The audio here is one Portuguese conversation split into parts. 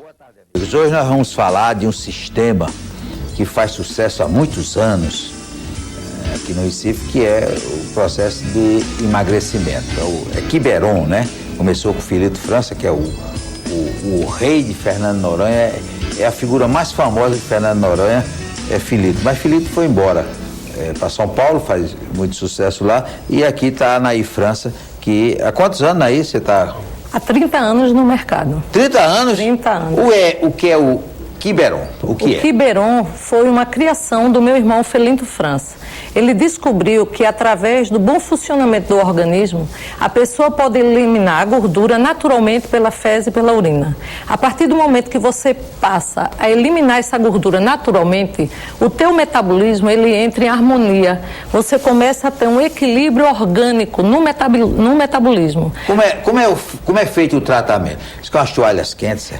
Boa tarde, amigos. Hoje nós vamos falar de um sistema que faz sucesso há muitos anos aqui no Recife, que é o processo de emagrecimento. É Quiberon, né? Começou com o Filito França, que é o rei de Fernando Noronha, é a figura mais famosa de Fernando Noronha, é Filito. Mas Filito foi embora para São Paulo, faz muito sucesso lá, e aqui está a Anaí França, que há quantos anos, Anaí, você está... Há 30 anos no mercado. 30 anos? 30 anos. O que é o Quiberon? O Quiberon foi uma criação do meu irmão Filito França. Ele descobriu que através do bom funcionamento do organismo, a pessoa pode eliminar a gordura naturalmente pela fezes e pela urina. A partir do momento que você passa a eliminar essa gordura naturalmente, o teu metabolismo ele entra em harmonia. Você começa a ter um equilíbrio orgânico no metabolismo. Como é feito o tratamento? Isso com as toalhas quentes?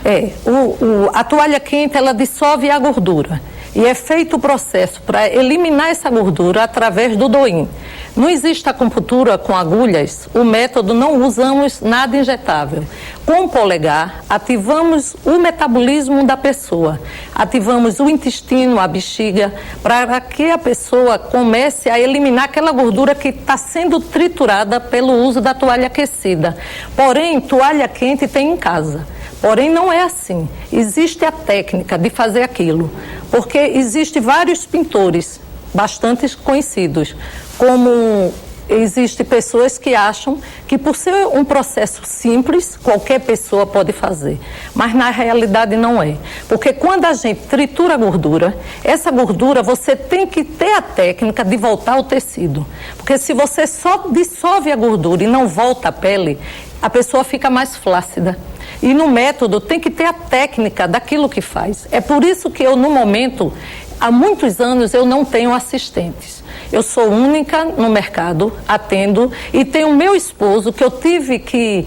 A toalha quente ela dissolve a gordura. E é feito o processo para eliminar essa gordura através do DOIM. Não existe acupuntura com agulhas, o método não usamos nada injetável. Com o polegar, ativamos o metabolismo da pessoa, ativamos o intestino, a bexiga, para que a pessoa comece a eliminar aquela gordura que está sendo triturada pelo uso da toalha aquecida. Porém, toalha quente tem em casa. Porém, não é assim. Existe a técnica de fazer aquilo, porque existem vários pintores bastante conhecidos, como existem pessoas que acham que por ser um processo simples, qualquer pessoa pode fazer, mas na realidade não é, porque quando a gente tritura a gordura, essa gordura você tem que ter a técnica de voltar ao tecido, porque se você só dissolve a gordura e não volta à pele, a pessoa fica mais flácida. E no método tem que ter a técnica daquilo que faz. É por isso que eu, no momento, há muitos anos, eu não tenho assistentes. Eu sou única no mercado, atendo, e tenho o meu esposo, que eu tive que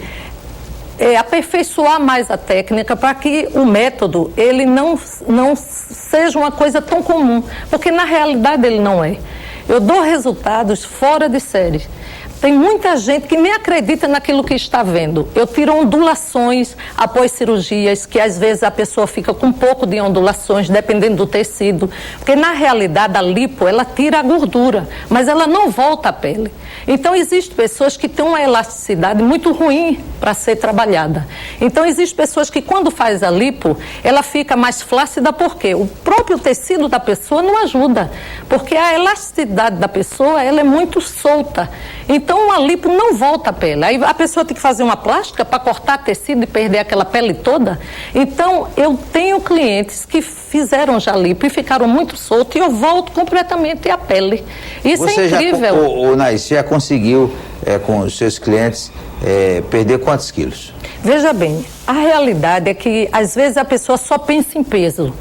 aperfeiçoar mais a técnica para que o método ele não seja uma coisa tão comum, porque na realidade ele não é. Eu dou resultados fora de série. Tem muita gente que nem acredita naquilo que está vendo. Eu tiro ondulações após cirurgias, que às vezes a pessoa fica com um pouco de ondulações, dependendo do tecido. Porque na realidade a lipo, ela tira a gordura, mas ela não volta à pele. Então existem pessoas que têm uma elasticidade muito ruim para ser trabalhada. Então existem pessoas que quando faz a lipo, ela fica mais flácida, por quê? O próprio tecido da pessoa não ajuda, porque a elasticidade da pessoa, ela é muito solta. Então, uma lipo não volta à pele. Aí a pessoa tem que fazer uma plástica para cortar tecido e perder aquela pele toda. Então, eu tenho clientes que fizeram já lipo e ficaram muito soltos e eu volto completamente à pele. Isso é incrível. Anaí, você já conseguiu, com os seus clientes, perder quantos quilos? Veja bem, a realidade é que, às vezes, a pessoa só pensa em peso.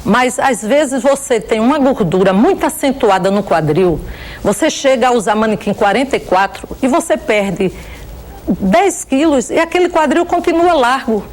Mas, às vezes, você tem uma gordura muito acentuada no quadril, você chega a usar manequim 44 e você perde 10 quilos e aquele quadril continua largo.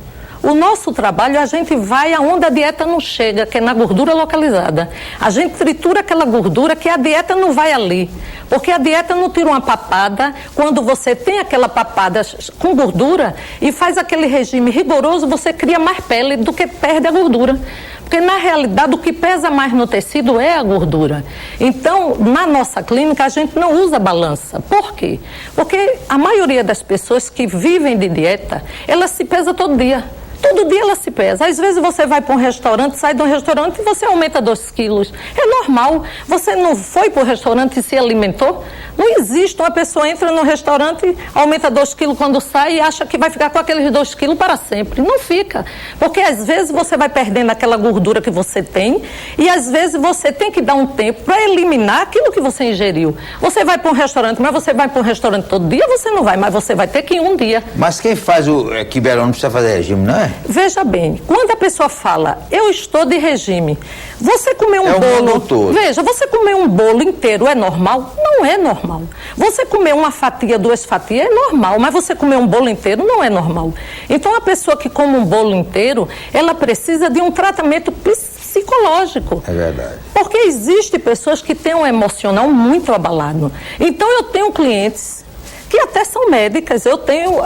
O nosso trabalho, a gente vai aonde a dieta não chega, que é na gordura localizada. A gente tritura aquela gordura que a dieta não vai ali. Porque a dieta não tira uma papada, quando você tem aquela papada com gordura e faz aquele regime rigoroso, você cria mais pele do que perde a gordura. Porque, na realidade, o que pesa mais no tecido é a gordura. Então, na nossa clínica, a gente não usa balança. Por quê? Porque a maioria das pessoas que vivem de dieta, elas se pesam todo dia. Todo dia ela se pesa. Às vezes você vai para um restaurante, sai de um restaurante e você aumenta 2 quilos. É normal. Você não foi para o restaurante e se alimentou? Não existe. Uma pessoa entra no restaurante, aumenta 2 quilos quando sai e acha que vai ficar com aqueles 2 quilos para sempre. Não fica. Porque às vezes você vai perdendo aquela gordura que você tem e às vezes você tem que dar um tempo para eliminar aquilo que você ingeriu. Você vai para um restaurante, mas você vai para um restaurante todo dia? Você não vai, mas você vai ter que ir um dia. Mas quem faz o Quiberon não precisa fazer regime, não é? Veja bem, quando a pessoa fala, eu estou de regime, você comer um bolo... todo. Veja, você comer um bolo inteiro é normal? Não é normal. Você comer uma fatia, 2 fatias é normal, mas você comer um bolo inteiro não é normal. Então, a pessoa que come um bolo inteiro, ela precisa de um tratamento psicológico. É verdade. Porque existem pessoas que têm um emocional muito abalado. Então, eu tenho clientes que até são médicas. Eu tenho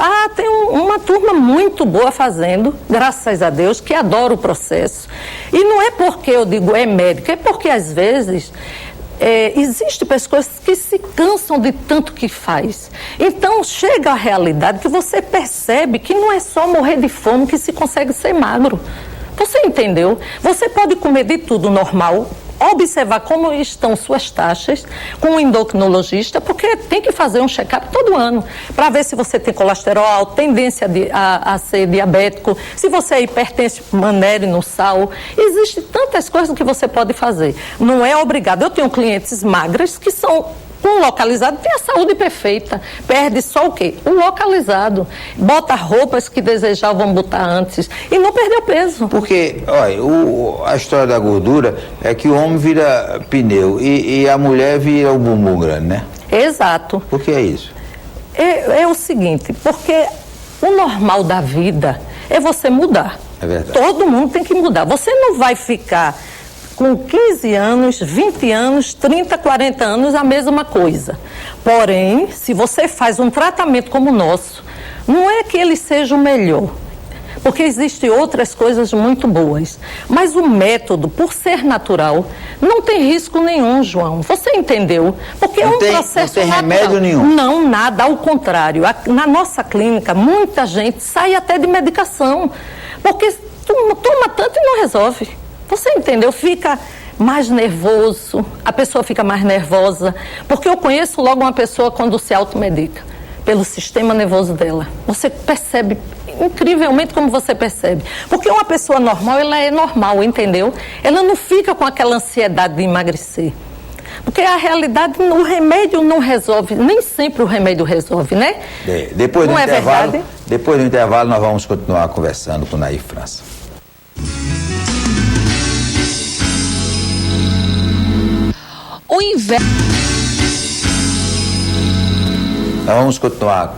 uma turma muito boa fazendo, graças a Deus, que adora o processo. E não é porque eu digo é médica, é porque às vezes existem pessoas que se cansam de tanto que faz. Então chega a realidade que você percebe que não é só morrer de fome que se consegue ser magro. Você entendeu? Você pode comer de tudo normal, observar como estão suas taxas com um endocrinologista, porque tem que fazer um check-up todo ano, para ver se você tem colesterol alto, tendência a ser diabético, se você é hipertenso, manere no sal. Existem tantas coisas que você pode fazer. Não é obrigado. Eu tenho clientes magras que são com localizado, tem a saúde perfeita, perde só o quê? O localizado. Bota roupas que desejavam botar antes e não perdeu peso. Porque, olha, a história da gordura é que o homem vira pneu e a mulher vira o bumbum grande, né? Exato. Por que é isso? É o seguinte, porque o normal da vida é você mudar. É verdade. Todo mundo tem que mudar. Você não vai ficar com 15 anos, 20 anos, 30, 40 anos, a mesma coisa. Porém, se você faz um tratamento como o nosso, não é que ele seja o melhor, porque existem outras coisas muito boas. Mas o método, por ser natural, não tem risco nenhum, João. Você entendeu? Porque é um processo natural. Não tem remédio nenhum? Não, nada, ao contrário. Na nossa clínica, muita gente sai até de medicação, porque toma tanto e não resolve. Você entendeu? Fica mais nervoso, a pessoa fica mais nervosa, porque eu conheço logo uma pessoa quando se automedica, pelo sistema nervoso dela. Você percebe, incrivelmente como você percebe. Porque uma pessoa normal, ela é normal, entendeu? Ela não fica com aquela ansiedade de emagrecer. Porque a realidade, o remédio não resolve, nem sempre o remédio resolve, né? Depois do intervalo, nós vamos continuar conversando com Nair França. O inverno. Nós vamos continuar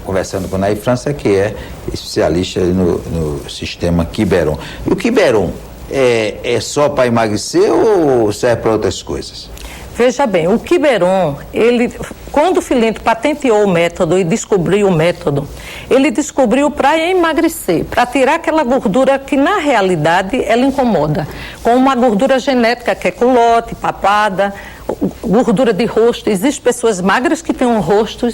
conversando com Nair França, que é especialista no sistema Quiberon. E o Quiberon é só para emagrecer ou serve para outras coisas? Veja bem, o Quiberon, quando o Filinto patenteou o método e descobriu o método, ele descobriu para emagrecer, para tirar aquela gordura que na realidade ela incomoda, com uma gordura genética que é culote, papada, gordura de rosto. Existem pessoas magras que têm um rosto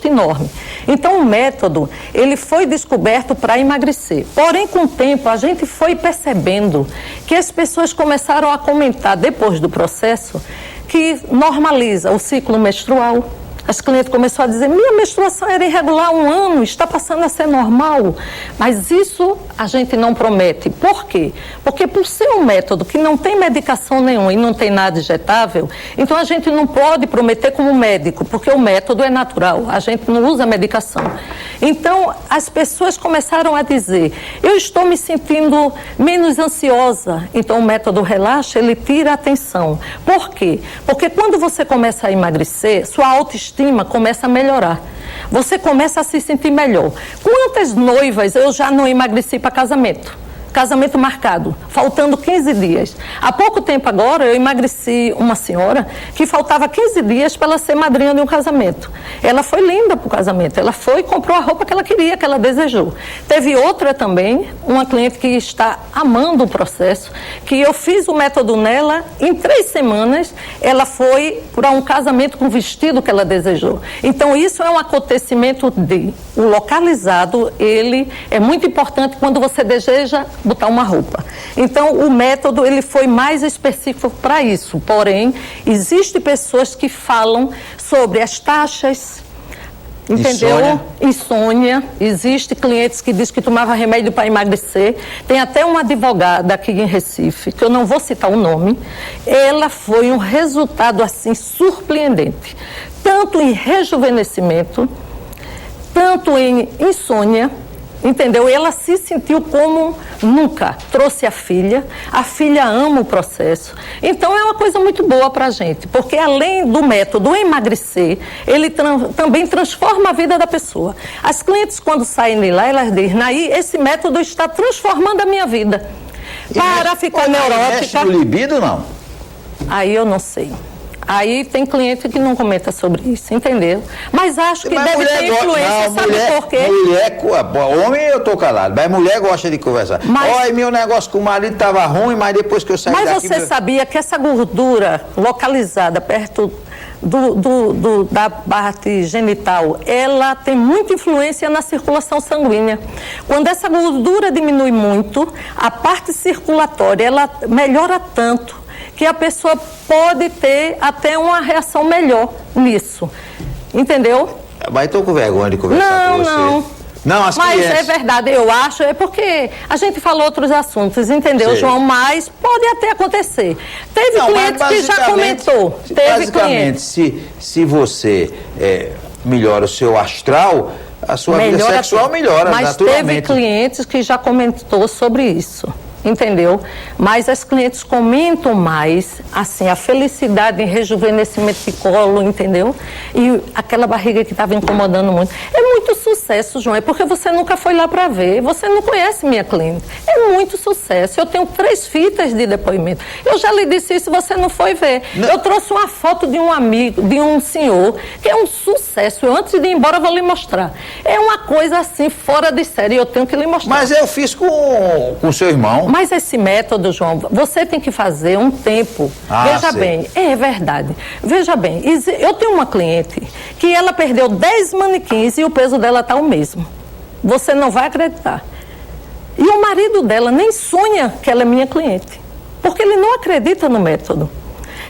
enorme. Então o método, ele foi descoberto para emagrecer. Porém, com o tempo, a gente foi percebendo que as pessoas começaram a comentar depois do processo que normaliza o ciclo menstrual. As clientes começaram a dizer, minha menstruação era irregular há 1 ano, está passando a ser normal. Mas isso a gente não promete. Por quê? Porque por ser um método que não tem medicação nenhuma e não tem nada injetável, então a gente não pode prometer como médico, porque o método é natural, a gente não usa medicação. Então as pessoas começaram a dizer, eu estou me sentindo menos ansiosa. Então o método Relaxa, ele tira a atenção. Por quê? Porque quando você começa a emagrecer, sua autoestima começa a melhorar. Você começa a se sentir melhor. Quantas noivas eu já não emagreci para casamento? Casamento marcado, faltando 15 dias. Há pouco tempo agora, eu emagreci uma senhora que faltava 15 dias para ela ser madrinha de um casamento. Ela foi linda para o casamento, ela foi e comprou a roupa que ela queria, que ela desejou. Teve outra também, uma cliente que está amando o processo, que eu fiz o método nela, em 3 semanas, ela foi para um casamento com o vestido que ela desejou. Então, isso é um acontecimento o localizado, ele é muito importante quando você deseja botar uma roupa. Então, o método, ele foi mais específico para isso. Porém, existem pessoas que falam sobre as taxas, entendeu? Insônia. Existem clientes que dizem que tomava remédio para emagrecer. Tem até uma advogada aqui em Recife, que eu não vou citar o nome, ela foi um resultado, assim, surpreendente. Tanto em rejuvenescimento, tanto em insônia, entendeu? Ela se sentiu como nunca. Trouxe a filha ama o processo. Então é uma coisa muito boa para a gente, porque além do método emagrecer, ele também transforma a vida da pessoa. As clientes, quando saem de lá, elas dizem, Nair, esse método está transformando a minha vida. Para ficar neurótica. Mexe no libido, não? Aí eu não sei. Aí tem cliente que não comenta sobre isso, entendeu? Mas acho que deve ter influência, sabe por quê? Homem eu tô calado, mas mulher gosta de conversar. Olha, meu negócio com o marido estava ruim, mas depois que eu saí daqui... Mas você sabia que essa gordura localizada perto da parte genital, ela tem muita influência na circulação sanguínea. Quando essa gordura diminui muito, a parte circulatória, ela melhora tanto que a pessoa pode ter até uma reação melhor nisso. Entendeu? Mas estou com vergonha de conversar com você. Não, as mas crianças... é verdade, eu acho, é porque a gente falou outros assuntos, entendeu, Sei. João? Mas pode até acontecer. Teve cliente que já comentou. Basicamente, se você melhora o seu astral, a sua vida sexual melhora naturalmente. Mas teve clientes que já comentou sobre isso. Entendeu? Mas as clientes comentam mais, assim, a felicidade em rejuvenescimento de colo, entendeu? E aquela barriga que estava incomodando muito. É muito sucesso, João, é porque você nunca foi lá para ver, você não conhece minha cliente. É muito sucesso. Eu tenho 3 fitas de depoimento. Eu já lhe disse isso, você não foi ver. Não. Eu trouxe uma foto de um amigo, de um senhor, que é um sucesso. Eu, antes de ir embora, eu vou lhe mostrar. É uma coisa assim, fora de série, eu tenho que lhe mostrar. Mas eu fiz com seu irmão. Mas esse método, João, você tem que fazer um tempo. Veja bem, é verdade. Veja bem, eu tenho uma cliente que ela perdeu 10 manequins e o peso dela está o mesmo. Você não vai acreditar. E o marido dela nem sonha que ela é minha cliente, porque ele não acredita no método.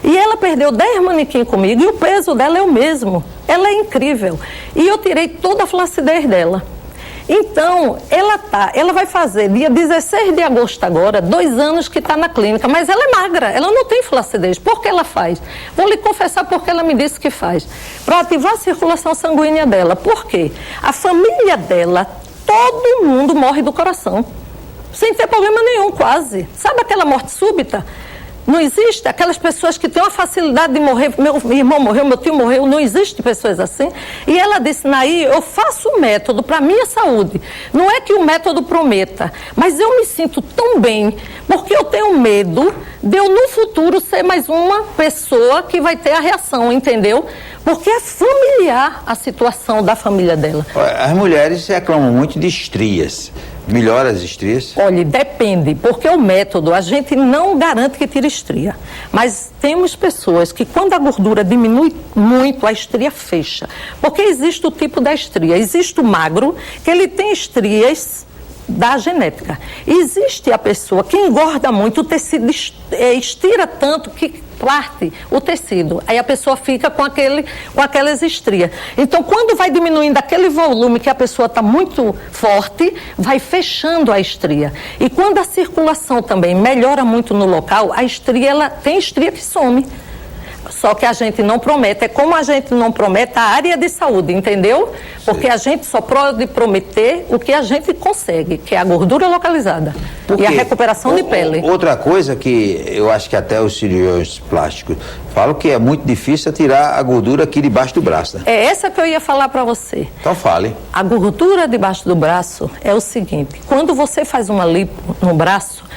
E ela perdeu 10 manequins comigo e o peso dela é o mesmo. Ela é incrível. E eu tirei toda a flacidez dela. Então, ela vai fazer dia 16 de agosto agora, 2 anos que está na clínica, mas ela é magra, ela não tem flacidez. Por que ela faz? Vou lhe confessar porque ela me disse que faz. Para ativar a circulação sanguínea dela. Por quê? A família dela, todo mundo morre do coração, sem ter problema nenhum, quase. Sabe aquela morte súbita? Não existe aquelas pessoas que têm uma facilidade de morrer. Meu irmão morreu, meu tio morreu, não existe pessoas assim. E ela disse, Naí, eu faço o método para a minha saúde. Não é que o método prometa, mas eu me sinto tão bem, porque eu tenho medo de eu no futuro ser mais uma pessoa que vai ter a reação, entendeu? Porque é familiar a situação da família dela. As mulheres reclamam muito de estrias. Melhora as estrias? Olha, depende, porque o método, a gente não garante que tire estria. Mas temos pessoas que quando a gordura diminui muito, a estria fecha. Porque existe o tipo da estria. Existe o magro, que ele tem estrias da genética. Existe a pessoa que engorda muito, o tecido estira tanto que parte o tecido. Aí a pessoa fica com aquelas estrias. Então, quando vai diminuindo aquele volume que a pessoa está muito forte, vai fechando a estria. E quando a circulação também melhora muito no local, a estria, tem estria que some. Só que a gente não promete, é como a gente não promete a área de saúde, entendeu? Porque a gente só pode prometer o que a gente consegue, que é a gordura localizada e a recuperação de pele. Outra coisa que eu acho que até os cirurgiões plásticos falam que é muito difícil tirar a gordura aqui debaixo do braço, né? É essa que eu ia falar para você. Então fale. A gordura debaixo do braço é o seguinte, quando você faz uma lipo no braço,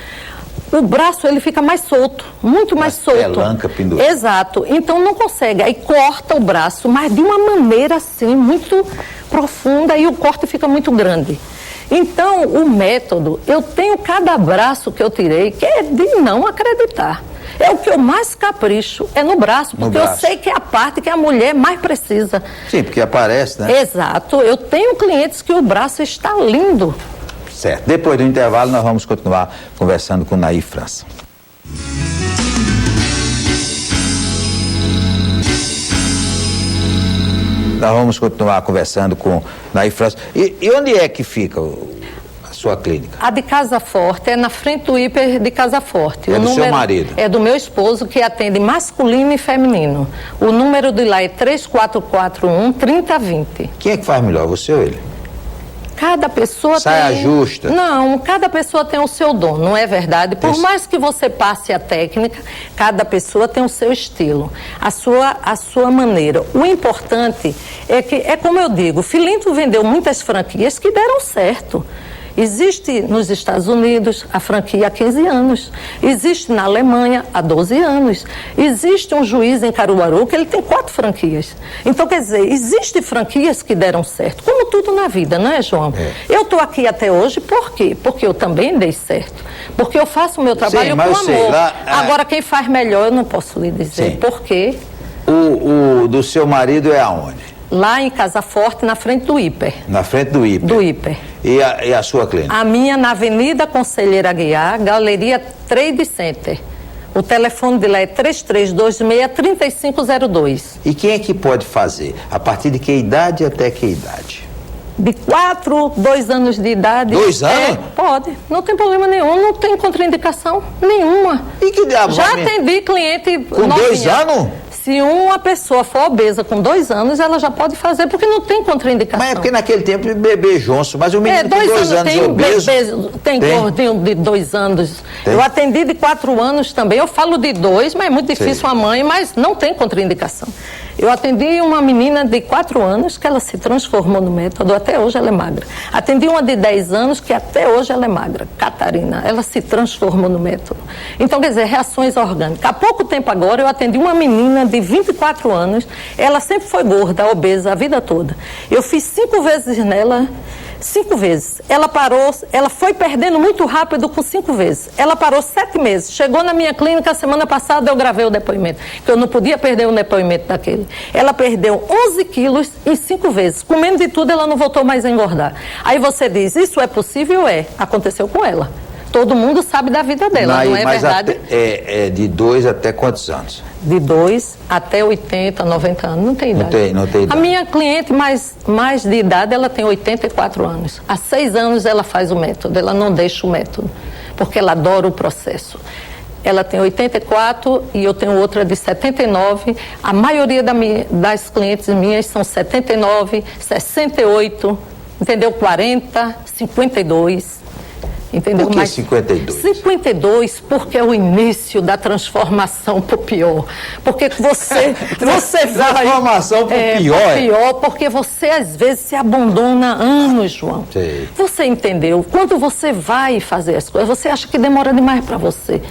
o braço ele fica mais solto, muito mais solto. Pelanca, pendurada. Exato. Então não consegue. Aí corta o braço, mas de uma maneira assim, muito profunda e o corte fica muito grande. Então, o método, eu tenho cada braço que eu tirei que é de não acreditar. É o que eu mais capricho, é no braço, porque eu sei que é a parte que a mulher mais precisa. Sim, porque aparece, né? Exato. Eu tenho clientes que o braço está lindo. Certo. Depois do intervalo, nós vamos continuar conversando com Naí França. Nós vamos continuar conversando com Naí França. E onde é que fica a sua clínica? A de Casa Forte é na frente do hiper de Casa Forte. É do seu marido? É do meu esposo, que atende masculino e feminino. O número de lá é 3441-3020. Quem é que faz melhor, você ou ele? Cada pessoa Saia justa. Não, cada pessoa tem o seu dom, não é verdade? Por mais que você passe a técnica, cada pessoa tem o seu estilo, a sua maneira. O importante é que, é como eu digo, Filinto vendeu muitas franquias que deram certo. Existe nos Estados Unidos a franquia há 15 anos. Existe na Alemanha há 12 anos. Existe um juiz em Caruaru que ele tem 4 franquias. Então, quer dizer, existem franquias que deram certo, como tudo na vida, não é, João? Eu estou aqui até hoje por quê? Porque eu também dei certo. Porque eu faço o meu trabalho com amor. Agora, quem faz melhor, eu não posso lhe dizer. Por quê? O do seu marido é aonde? Lá em Casa Forte, na frente do Hiper. Na frente do Hiper? Do Hiper. E a sua clínica? A minha na Avenida Conselheira Aguiar, Galeria Trade Center. O telefone de lá é 3326-3502. E quem é que pode fazer? A partir de que idade até que idade? De 4, 2 anos de idade. 2 anos? Pode. Não tem problema nenhum. Não tem contraindicação nenhuma. E que diabo? Já atendi cliente com novinha. 2 anos? Se uma pessoa for obesa com 2 anos, ela já pode fazer, porque não tem contraindicação. Mas é porque naquele tempo bebê Johnson, mas o menino tem 2 anos tem obeso. Tem gordinho de 2 anos. Tem. Eu atendi de 4 anos também. Eu falo de 2, mas é muito difícil a mãe, mas não tem contraindicação. Eu atendi uma menina de 4 anos que ela se transformou no método, até hoje ela é magra. Atendi uma de 10 anos que até hoje ela é magra, Catarina, ela se transformou no método. Então, quer dizer, reações orgânicas. Há pouco tempo agora eu atendi uma menina de 24 anos, ela sempre foi gorda, obesa a vida toda. Eu fiz 5 vezes nela, 5 vezes. Ela parou, ela foi perdendo muito rápido com 5 vezes. Ela parou 7 meses. Chegou na minha clínica, semana passada eu gravei o depoimento, que eu não podia perder o depoimento daquele. Ela perdeu 11 quilos em 5 vezes. Comendo de tudo, ela não voltou mais a engordar. Aí você diz, isso é possível? É. Aconteceu com ela. Todo mundo sabe da vida dela, não é verdade? É de 2 até quantos anos? De 2 até 80, 90 anos, não tem idade. Não tem idade. A minha cliente mais de idade, ela tem 84 anos. Há 6 anos ela faz o método, ela não deixa o método, porque ela adora o processo. Ela tem 84 e eu tenho outra de 79. A maioria das clientes minhas são 79, 68, entendeu? 40, 52. Entendeu? Por que 52? 52 porque é o início da transformação para o pior. Porque você vai... Transformação para o pior? Pior, porque você às vezes se abandona anos, João. Sei. Você entendeu? Quando você vai fazer as coisas, você acha que demora demais para você.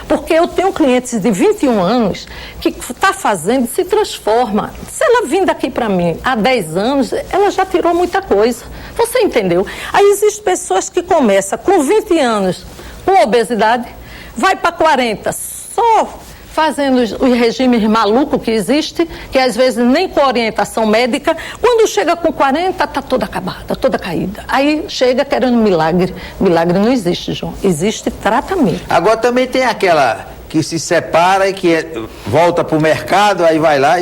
Porque eu tenho clientes de 21 anos que está fazendo, se transforma. Se ela vir daqui para mim há 10 anos, ela já tirou muita coisa. Você entendeu? Aí existem pessoas que começam com 20 anos com obesidade, vai para 40 só fazendo os regimes malucos que existem, que às vezes nem com orientação médica. Quando chega com 40, está toda acabada, toda caída. Aí chega querendo milagre. Milagre não existe, João. Existe tratamento. Agora também tem aquela que se separa e que volta para o mercado, aí vai lá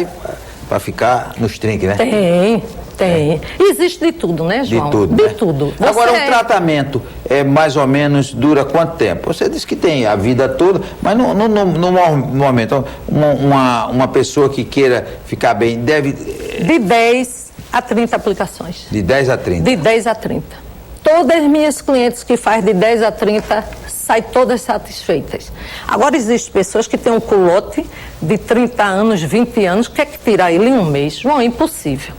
para ficar nos trinques, né? Tem. Existe de tudo, né, João? De tudo. De tudo. Agora, o tratamento mais ou menos dura quanto tempo? Você disse que tem a vida toda, mas no momento, uma pessoa que queira ficar bem deve... De 10 a 30 aplicações. De 10 a 30? De 10 a 30. Todas as minhas clientes que fazem de 10 a 30 saem todas satisfeitas. Agora, existem pessoas que têm um culote de 30 anos, 20 anos, que quer tirar ele em um mês. João, é impossível.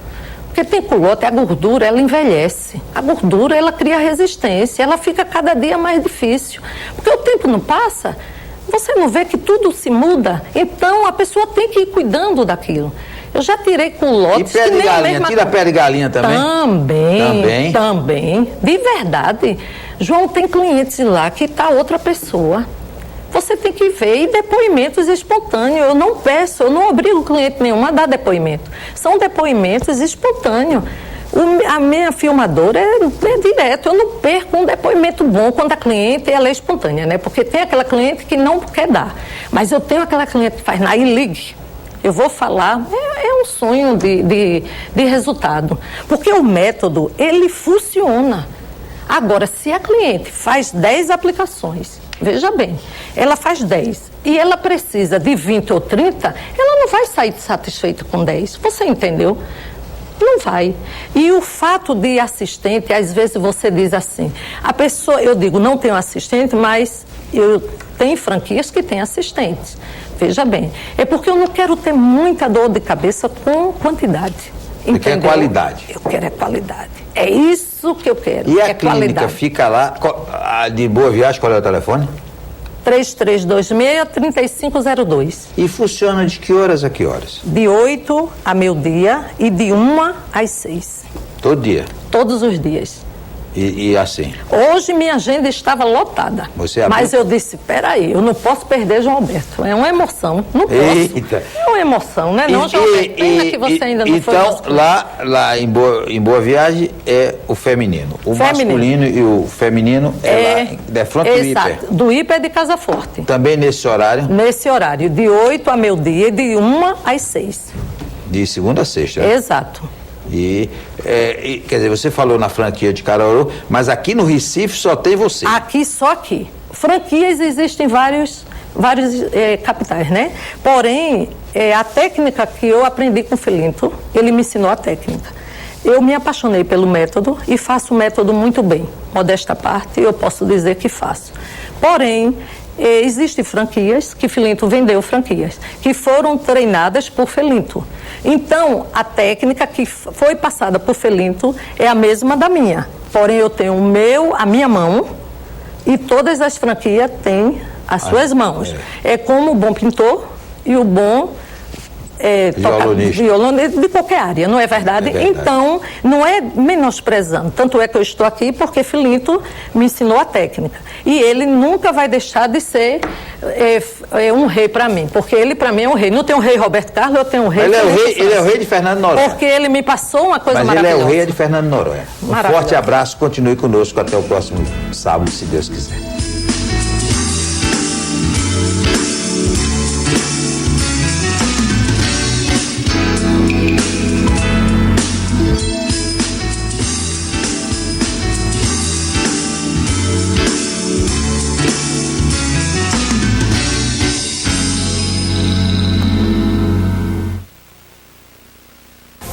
Porque tem culote, a gordura, ela envelhece. A gordura, ela cria resistência, ela fica cada dia mais difícil. Porque o tempo não passa, você não vê que tudo se muda. Então, a pessoa tem que ir cuidando daquilo. Eu já tirei culotes... E pé de galinha, tira pé de galinha também? Também. De verdade. João, tem clientes lá que está outra pessoa. Você tem que ver, e depoimentos espontâneos. Eu não peço, eu não obrigo cliente nenhum a dar depoimento. São depoimentos espontâneos. A minha filmadora é direto, eu não perco um depoimento bom quando a cliente ela é espontânea, né? Porque tem aquela cliente que não quer dar. Mas eu tenho aquela cliente que faz, aí ligue. Eu vou falar, é um sonho de resultado. Porque o método, ele funciona. Agora, se a cliente faz 10 aplicações, veja bem, ela faz 10 e ela precisa de 20 ou 30, ela não vai sair satisfeita com 10. Você entendeu? Não vai. E o fato de assistente, às vezes você diz assim, a pessoa, eu digo, não tenho assistente, mas eu tenho franquias que têm assistentes. Veja bem, é porque eu não quero ter muita dor de cabeça com quantidade. Você quer qualidade? Eu quero qualidade. É isso tudo que eu quero. E a é clínica qualidade. fica lá, de Boa Viagem, qual é o telefone? 3326-3502. E funciona de que horas a que horas? De 8 a meio-dia e de 1 às 6. Todo dia? Todos os dias. E assim? Hoje minha agenda estava lotada. Você abriu? Mas eu disse, peraí, eu não posso perder João Alberto. É uma emoção. Não posso. Eita. É uma emoção, né? Não, João Alberto, pena que você ainda não foi. Então, lá em Boa Viagem é o feminino. O masculino e o feminino lá, de frente do Hiper. Exato. Do Hiper de Casa Forte. Também nesse horário? Nesse horário, de 8 a meio-dia e de 1 às 6. De segunda a sexta. Né? Exato. Quer dizer, você falou na franquia de Caruaru, mas aqui no Recife só tem você. Aqui, só aqui. Franquias existem vários capitais, né? Porém, a técnica que eu aprendi com o Filinto, ele me ensinou a técnica. Eu me apaixonei pelo método e faço o método muito bem. Modesta parte, eu posso dizer que faço. Porém, existem franquias que Filinto vendeu franquias, que foram treinadas por Filinto. Então, a técnica que foi passada por Filinto é a mesma da minha. Porém, eu tenho a minha mão e todas as franquias têm as suas mãos. É como o bom pintor e o bom violonista de qualquer área, não é verdade? Então, não é menosprezando. Tanto é que eu estou aqui porque Filinto me ensinou a técnica. E ele nunca vai deixar de ser um rei para mim, porque ele para mim é um rei. Não tem um rei Roberto Carlos, eu tenho um rei. Ele é o rei de Fernando Noronha. Porque ele me passou uma coisa maravilhosa. Mas ele é o rei de Fernando Noronha. Um forte abraço, continue conosco até o próximo sábado, se Deus quiser.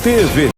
TV